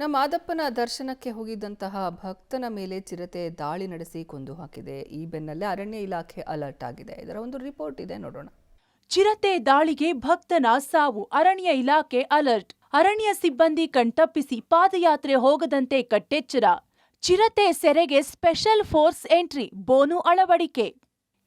ಮಾದಪ್ಪನ ದರ್ಶನಕ್ಕೆ ಹೋಗಿದ್ದಂತಹ ಭಕ್ತನ ಮೇಲೆ ಚಿರತೆ ದಾಳಿ ನಡೆಸಿ ಕೊಂದು ಹಾಕಿದೆ. ಈ ಬೆನ್ನಲ್ಲೇ ಅರಣ್ಯ ಇಲಾಖೆ ಅಲರ್ಟ್ ಆಗಿದೆ. ಇದರ ಒಂದು ರಿಪೋರ್ಟ್ ಇದೆ, ನೋಡೋಣ. ಚಿರತೆ ದಾಳಿಗೆ ಭಕ್ತನ ಸಾವು, ಅರಣ್ಯ ಇಲಾಖೆ ಅಲರ್ಟ್. ಅರಣ್ಯ ಸಿಬ್ಬಂದಿ ಕಣ್ತಪ್ಪಿಸಿ ಪಾದಯಾತ್ರೆ ಹೋಗದಂತೆ ಕಟ್ಟೆಚ್ಚರ. ಚಿರತೆ ಸೆರೆಗೆ ಸ್ಪೆಷಲ್ ಫೋರ್ಸ್ ಎಂಟ್ರಿ, ಬೋನು ಅಳವಡಿಕೆ.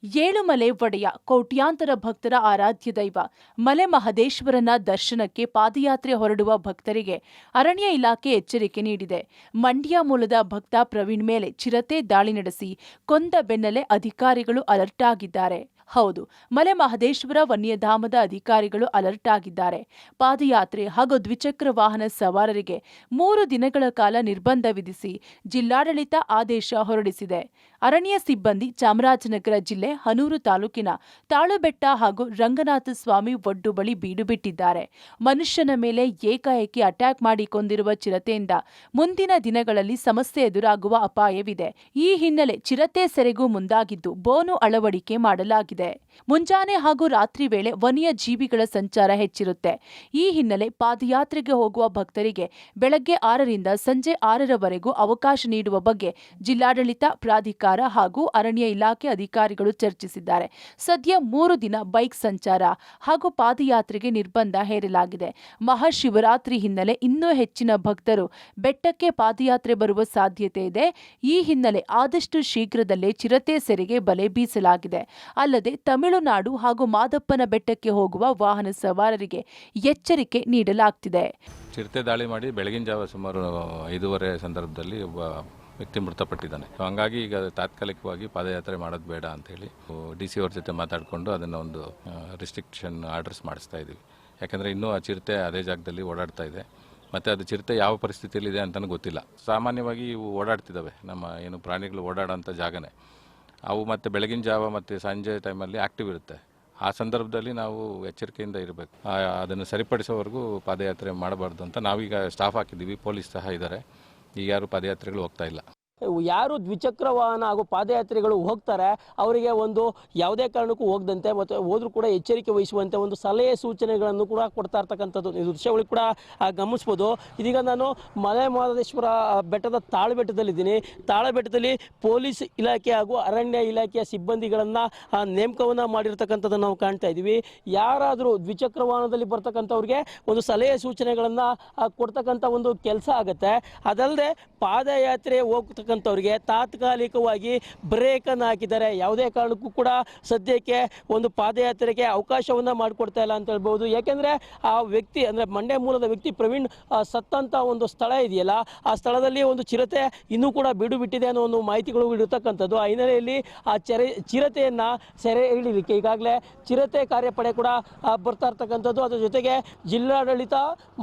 ಏಳುಮಲೆ ಒಡೆಯ ಕೋಟ್ಯಾಂತರ ಭಕ್ತರ ಆರಾಧ್ಯ ದೈವ ಮಲೆ ಮಹದೇಶ್ವರನ ದರ್ಶನಕ್ಕೆ ಪಾದಯಾತ್ರೆ ಹೊರಡುವ ಭಕ್ತರಿಗೆ ಅರಣ್ಯ ಇಲಾಖೆ ಎಚ್ಚರಿಕೆ ನೀಡಿದೆ. ಮಂಡ್ಯ ಮೂಲದ ಭಕ್ತ ಪ್ರವೀಣ್ ಮೇಲೆ ಚಿರತೆ ದಾಳಿ ನಡೆಸಿ ಕೊಂದ ಬೆನ್ನಲ್ಲೇ ಅಧಿಕಾರಿಗಳು ಅಲರ್ಟ್ ಆಗಿದ್ದಾರೆ. ಹೌದು, ಮಲೆ ಮಹದೇಶ್ವರ ವನ್ಯಧಾಮದ ಅಧಿಕಾರಿಗಳು ಅಲರ್ಟ್ ಆಗಿದ್ದಾರೆ. ಪಾದಯಾತ್ರೆ ಹಾಗೂ ದ್ವಿಚಕ್ರ ವಾಹನ ಸವಾರರಿಗೆ 3 ದಿನಗಳ ಕಾಲ ನಿರ್ಬಂಧ ವಿಧಿಸಿ ಜಿಲ್ಲಾಡಳಿತ ಆದೇಶ ಹೊರಡಿಸಿದೆ. ಅರಣ್ಯ ಸಿಬ್ಬಂದಿ ಚಾಮರಾಜನಗರ ಜಿಲ್ಲೆ ಹನೂರು ತಾಲೂಕಿನ ತಾಳುಬೆಟ್ಟ ಹಾಗೂ ರಂಗನಾಥ ಸ್ವಾಮಿ ಒಡ್ಡು ಬಳಿ ಬೀಡು ಬಿಟ್ಟಿದ್ದಾರೆ. ಮನುಷ್ಯನ ಮೇಲೆ ಏಕಾಏಕಿ ಅಟ್ಯಾಕ್ ಮಾಡಿ ಕೊಂದಿರುವ ಚಿರತೆಯಿಂದ ಮುಂದಿನ ದಿನಗಳಲ್ಲಿ ಸಮಸ್ಯೆ ಎದುರಾಗುವ ಅಪಾಯವಿದೆ. ಈ ಹಿನ್ನೆಲೆ ಚಿರತೆ ಸೆರೆಗೂ ಮುಂದಾಗಿದ್ದು ಬೋನು ಅಳವಡಿಕೆ ಮಾಡಲಾಗಿದೆ. ಮುಂಜಾನೆ ಹಾಗೂ ರಾತ್ರಿ ವೇಳೆ ವನ್ಯ ಜೀವಿಗಳ ಸಂಚಾರ ಹೆಚ್ಚಿರುತ್ತೆ. ಈ ಹಿನ್ನೆಲೆ ಪಾದಯಾತ್ರೆಗೆ ಹೋಗುವ ಭಕ್ತರಿಗೆ ಬೆಳಗ್ಗೆ 6ರಿಂದ ಸಂಜೆ 6ರವರೆಗೂ ಅವಕಾಶ ನೀಡುವ ಬಗ್ಗೆ ಜಿಲ್ಲಾಡಳಿತ, ಪ್ರಾಧಿಕಾರ ಹಾಗೂ ಅರಣ್ಯ ಇಲಾಖೆ ಅಧಿಕಾರಿಗಳು ಚರ್ಚಿಸಿದ್ದಾರೆ. ಸದ್ಯ 3 ದಿನ ಬೈಕ್ ಸಂಚಾರ ಹಾಗೂ ಪಾದಯಾತ್ರೆಗೆ ನಿರ್ಬಂಧ ಹೇರಲಾಗಿದೆ. ಮಹಾಶಿವರಾತ್ರಿ ಹಿನ್ನೆಲೆ ಇನ್ನೂ ಹೆಚ್ಚಿನ ಭಕ್ತರು ಬೆಟ್ಟಕ್ಕೆ ಪಾದಯಾತ್ರೆ ಬರುವ ಸಾಧ್ಯತೆ ಇದೆ. ಈ ಹಿನ್ನೆಲೆ ಆದಷ್ಟು ಶೀಘ್ರದಲ್ಲೇ ಚಿರತೆ ಸೆರೆಗೆ ಬಲೆ ಬೀಸಲಾಗಿದೆ. ಅಲ್ಲದೆ ತಮಿಳುನಾಡು ಹಾಗೂ ಮಾದಪ್ಪನ ಬೆಟ್ಟಕ್ಕೆ ಹೋಗುವ ವಾಹನ ಸವಾರರಿಗೆ ಎಚ್ಚರಿಕೆ ನೀಡಲಾಗ್ತಿದೆ. ಚಿರತೆ ದಾಳಿ ಮಾಡಿ ಬೆಳಗಿನ ಜಾವ ಸುಮಾರು 5:30 ಸಂದರ್ಭದಲ್ಲಿ ಒಬ್ಬ ವ್ಯಕ್ತಿ ಮೃತಪಟ್ಟಿದ್ದಾನೆ. ಹಾಗಾಗಿ ಈಗ ತಾತ್ಕಾಲಿಕವಾಗಿ ಪಾದಯಾತ್ರೆ ಮಾಡೋದು ಬೇಡ ಅಂತೇಳಿ DC ಅವ್ರ ಜೊತೆ ಮಾತಾಡಿಕೊಂಡು ಅದನ್ನು ಒಂದು ರಿಸ್ಟ್ರಿಕ್ಷನ್ ಆರ್ಡರ್ಸ್ ಮಾಡಿಸ್ತಾ ಇದ್ದೀವಿ. ಯಾಕಂದರೆ ಇನ್ನೂ ಆ ಚಿರತೆ ಅದೇ ಜಾಗದಲ್ಲಿ ಓಡಾಡ್ತಾ ಇದೆ. ಮತ್ತು ಅದು ಚಿರತೆ ಯಾವ ಪರಿಸ್ಥಿತಿಯಲ್ಲಿದೆ ಅಂತಲೂ ಗೊತ್ತಿಲ್ಲ. ಸಾಮಾನ್ಯವಾಗಿ ಇವು ಓಡಾಡ್ತಿದ್ದಾವೆ, ನಮ್ಮ ಏನು ಪ್ರಾಣಿಗಳು ಓಡಾಡೋಂಥ ಜಾಗನೇ ಅವು. ಮತ್ತು ಬೆಳಗಿನ ಜಾವ ಮತ್ತು ಸಂಜೆ ಟೈಮಲ್ಲಿ ಆ್ಯಕ್ಟಿವ್ ಇರುತ್ತೆ. ಆ ಸಂದರ್ಭದಲ್ಲಿ ನಾವು ಎಚ್ಚರಿಕೆಯಿಂದ ಇರಬೇಕು. ಅದನ್ನು ಸರಿಪಡಿಸೋವರೆಗೂ ಪಾದಯಾತ್ರೆ ಮಾಡಬಾರ್ದು ಅಂತ ನಾವೀಗ ಸ್ಟಾಫ್ ಹಾಕಿದ್ದೀವಿ. ಪೊಲೀಸ್ ಸಹ ಇದ್ದಾರೆ. ಈಗ ಯಾರು ಪಾದಯಾತ್ರೆಗಳು ಹೋಗ್ತಾ ಇಲ್ಲ. ಯಾರು ದ್ವಿಚಕ್ರ ವಾಹನ ಹಾಗೂ ಪಾದಯಾತ್ರೆಗಳು ಹೋಗ್ತಾರೆ ಅವರಿಗೆ ಒಂದು ಯಾವುದೇ ಕಾರಣಕ್ಕೂ ಹೋಗದಂತೆ ಮತ್ತು ಹೋದ್ರೂ ಕೂಡ ಎಚ್ಚರಿಕೆ ವಹಿಸುವಂತೆ ಒಂದು ಸಲಹೆ ಸೂಚನೆಗಳನ್ನು ಕೂಡ ಕೊಡ್ತಾ ಇರ್ತಕ್ಕಂಥದ್ದು ಈ ದೃಶ್ಯಗಳಿಗೆ ಕೂಡ ಗಮನಿಸ್ಬೋದು. ಇದೀಗ ನಾನು ಮಲೆ ಮಹದೇಶ್ವರ ಬೆಟ್ಟದ ತಾಳುಬೆಟ್ಟದಲ್ಲಿದ್ದೀನಿ. ತಾಳುಬೆಟ್ಟದಲ್ಲಿ ಪೊಲೀಸ್ ಇಲಾಖೆ ಹಾಗೂ ಅರಣ್ಯ ಇಲಾಖೆಯ ಸಿಬ್ಬಂದಿಗಳನ್ನು ನೇಮಕವನ್ನು ಮಾಡಿರ್ತಕ್ಕಂಥದ್ದನ್ನು ನಾವು ಕಾಣ್ತಾ ಇದ್ದೀವಿ. ಯಾರಾದರೂ ದ್ವಿಚಕ್ರ ವಾಹನದಲ್ಲಿ ಬರ್ತಕ್ಕಂಥವ್ರಿಗೆ ಒಂದು ಸಲಹೆ ಸೂಚನೆಗಳನ್ನು ಕೊಡ್ತಕ್ಕಂಥ ಒಂದು ಕೆಲಸ ಆಗುತ್ತೆ. ಅದಲ್ಲದೆ ಪಾದಯಾತ್ರೆ ಹೋಗ್ತಕ್ಕಂಥವ್ರಿಗೆ ತಾತ್ಕಾಲಿಕವಾಗಿ ಬ್ರೇಕನ್ನು ಹಾಕಿದ್ದಾರೆ. ಯಾವುದೇ ಕಾರಣಕ್ಕೂ ಕೂಡ ಸದ್ಯಕ್ಕೆ ಒಂದು ಪಾದಯಾತ್ರೆಗೆ ಅವಕಾಶವನ್ನು ಮಾಡಿಕೊಡ್ತಾ ಇಲ್ಲ ಅಂತ ಹೇಳ್ಬೋದು. ಯಾಕೆಂದರೆ ಆ ವ್ಯಕ್ತಿ ಅಂದರೆ ಮಂಡ್ಯ ಮೂಲದ ವ್ಯಕ್ತಿ ಪ್ರವೀಣ್ ಸತ್ತಂಥ ಒಂದು ಸ್ಥಳ ಇದೆಯಲ್ಲ, ಆ ಸ್ಥಳದಲ್ಲಿ ಒಂದು ಚಿರತೆ ಇನ್ನೂ ಕೂಡ ಬೀಡು ಬಿಟ್ಟಿದೆ ಅನ್ನೋ ಒಂದು ಮಾಹಿತಿಗಳು ಇರತಕ್ಕಂಥದ್ದು. ಆ ಹಿನ್ನೆಲೆಯಲ್ಲಿ ಆ ಚಿರತೆಯನ್ನು ಸೆರೆ ಹಿಡಿಯಲಿಕ್ಕೆ ಈಗಾಗಲೇ ಚಿರತೆ ಕಾರ್ಯಪಡೆ ಕೂಡ ಬರ್ತಾ ಇರ್ತಕ್ಕಂಥದ್ದು. ಅದರ ಜೊತೆಗೆ ಜಿಲ್ಲಾಡಳಿತ,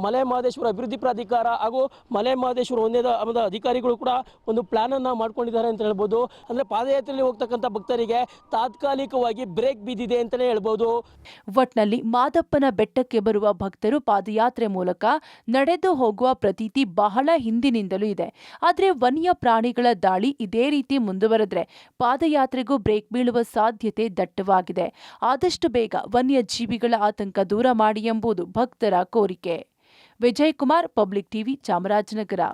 ಮಲೆ ಮಹದೇಶ್ವರ ಅಭಿವೃದ್ಧಿ ಪ್ರಾಧಿಕಾರ ಹಾಗೂ ಮಲೆ ಮಹದೇಶ್ವರ ವನ್ಯಧಾಮದ ಅಧಿಕಾರಿಗಳು ಕೂಡ ಒಂದು ಪ್ಲಾನ್ ಅನ್ನು ಮಾಡ್ಕೊಂಡಿದ್ದಾರೆ ಅಂತ ಹೇಳ್ಬೋದು. ಅಂದ್ರೆ ಪಾದಯಾತ್ರೆಯಲ್ಲಿ ಹೋಗ್ತಕ್ಕಂಥ ಭಕ್ತರಿಗೆ ತಾತ್ಕಾಲಿಕವಾಗಿ ಬ್ರೇಕ್ ಬಿದ್ದಿದೆ ಅಂತಾನೆ ಹೇಳ್ಬೋದು. ಒಟ್ನಲ್ಲಿ ಮಾದಪ್ಪನ ಬೆಟ್ಟಕ್ಕೆ ಬರುವ ಭಕ್ತರು ಪಾದಯಾತ್ರೆ ಮೂಲಕ ನಡೆದು ಹೋಗುವ ಪ್ರತೀತಿ ಬಹಳ ಹಿಂದಿನಿಂದಲೂ ಇದೆ. ಆದ್ರೆ ವನ್ಯ ಪ್ರಾಣಿಗಳ ದಾಳಿ ಇದೇ ರೀತಿ ಮುಂದುವರೆದ್ರೆ ಪಾದಯಾತ್ರೆಗೂ ಬ್ರೇಕ್ ಬೀಳುವ ಸಾಧ್ಯತೆ ದಟ್ಟವಾಗಿದೆ. ಆದಷ್ಟು ಬೇಗ ವನ್ಯ ಜೀವಿಗಳ ಆತಂಕ ದೂರ ಮಾಡಿ ಎಂಬುದು ಭಕ್ತರ ಕೋರಿಕೆ. Vijay Kumar, public TV, Chamarajanagar.